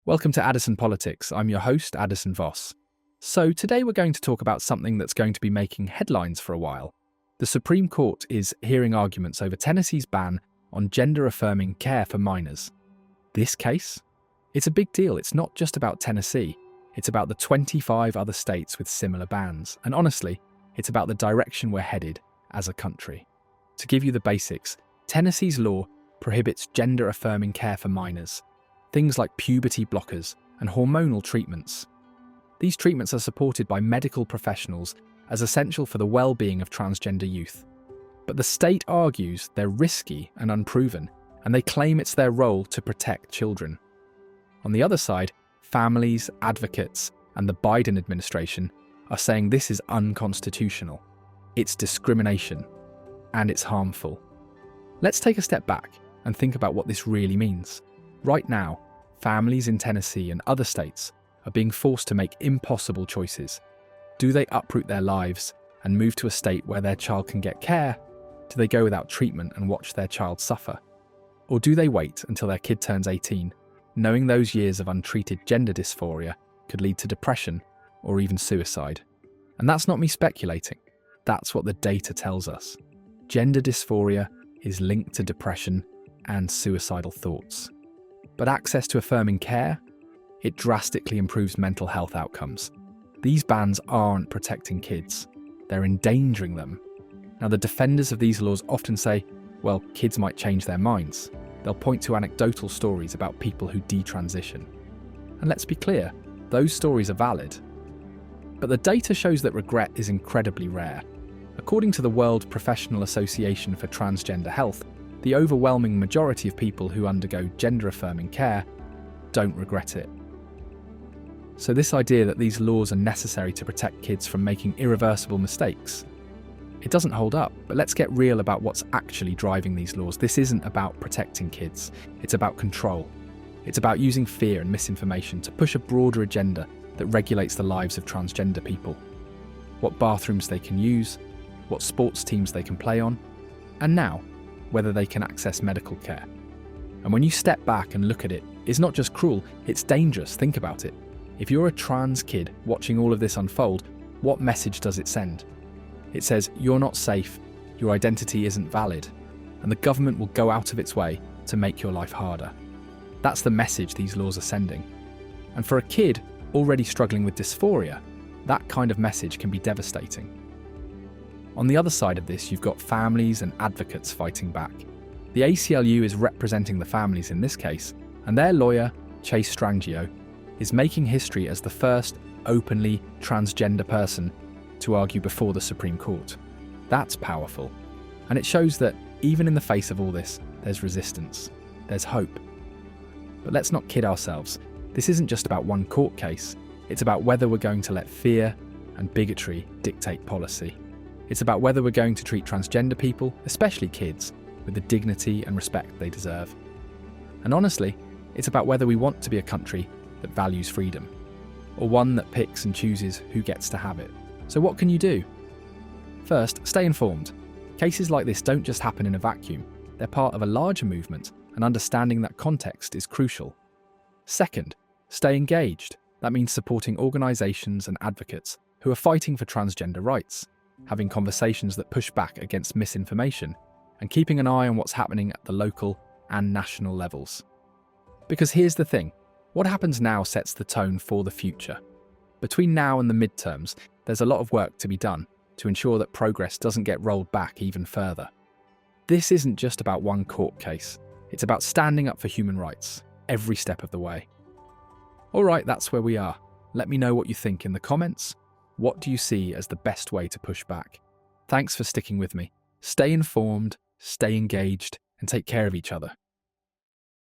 Welcome to Addison Politics. I'm your host, Addison Voss. So today we're going to talk about something that's going to be making headlines for a while. The Supreme Court is hearing arguments over Tennessee's ban on gender-affirming care for minors. This case? It's a big deal. It's not just about Tennessee. It's about the 25 other states with similar bans. And honestly, it's about the direction we're headed as a country. To give you the basics, Tennessee's law prohibits gender-affirming care for minors. Things like puberty blockers and hormonal treatments. These treatments are supported by medical professionals as essential for the well-being of transgender youth. But the state argues they're risky and unproven, and they claim it's their role to protect children. On the other side, families, advocates, and the Biden administration are saying this is unconstitutional. It's discrimination, and it's harmful. Let's take a step back and think about what this really means. Right now, families in Tennessee and other states are being forced to make impossible choices. Do they uproot their lives and move to a state where their child can get care? Do they go without treatment and watch their child suffer? Or do they wait until their kid turns 18, knowing those years of untreated gender dysphoria could lead to depression or even suicide? And that's not me speculating. That's what the data tells us. Gender dysphoria is linked to depression and suicidal thoughts. But access to affirming care? It drastically improves mental health outcomes. These bans aren't protecting kids, they're endangering them. Now, the defenders of these laws often say, well, kids might change their minds. They'll point to anecdotal stories about people who detransition. And let's be clear, those stories are valid. But the data shows that regret is incredibly rare. According to the World Professional Association for Transgender Health, the overwhelming majority of people who undergo gender-affirming care don't regret it. So this idea that these laws are necessary to protect kids from making irreversible mistakes, it doesn't hold up. But let's get real about what's actually driving these laws. This isn't about protecting kids. It's about control. It's about using fear and misinformation to push a broader agenda that regulates the lives of transgender people. What bathrooms they can use, what sports teams they can play on, and now, whether they can access medical care. And when you step back and look at it, it's not just cruel, it's dangerous. Think about it. If you're a trans kid watching all of this unfold, what message does it send? It says you're not safe, your identity isn't valid, and the government will go out of its way to make your life harder. That's the message these laws are sending. And for a kid already struggling with dysphoria, that kind of message can be devastating. On the other side of this, you've got families and advocates fighting back. The ACLU is representing the families in this case, and their lawyer, Chase Strangio, is making history as the first openly transgender person to argue before the Supreme Court. That's powerful. And it shows that even in the face of all this, there's resistance, there's hope. But let's not kid ourselves. This isn't just about one court case. It's about whether we're going to let fear and bigotry dictate policy. It's about whether we're going to treat transgender people, especially kids, with the dignity and respect they deserve. And honestly, it's about whether we want to be a country that values freedom, or one that picks and chooses who gets to have it. So what can you do? First, stay informed. Cases like this don't just happen in a vacuum. They're part of a larger movement, and understanding that context is crucial. Second, stay engaged. That means supporting organisations and advocates who are fighting for transgender rights, having conversations that push back against misinformation, and keeping an eye on what's happening at the local and national levels. Because here's the thing, what happens now sets the tone for the future. Between now and the midterms, there's a lot of work to be done to ensure that progress doesn't get rolled back even further. This isn't just about one court case, it's about standing up for human rights, every step of the way. Alright, that's where we are. Let me know what you think in the comments. What do you see as the best way to push back? Thanks for sticking with me. Stay informed, stay engaged, and take care of each other.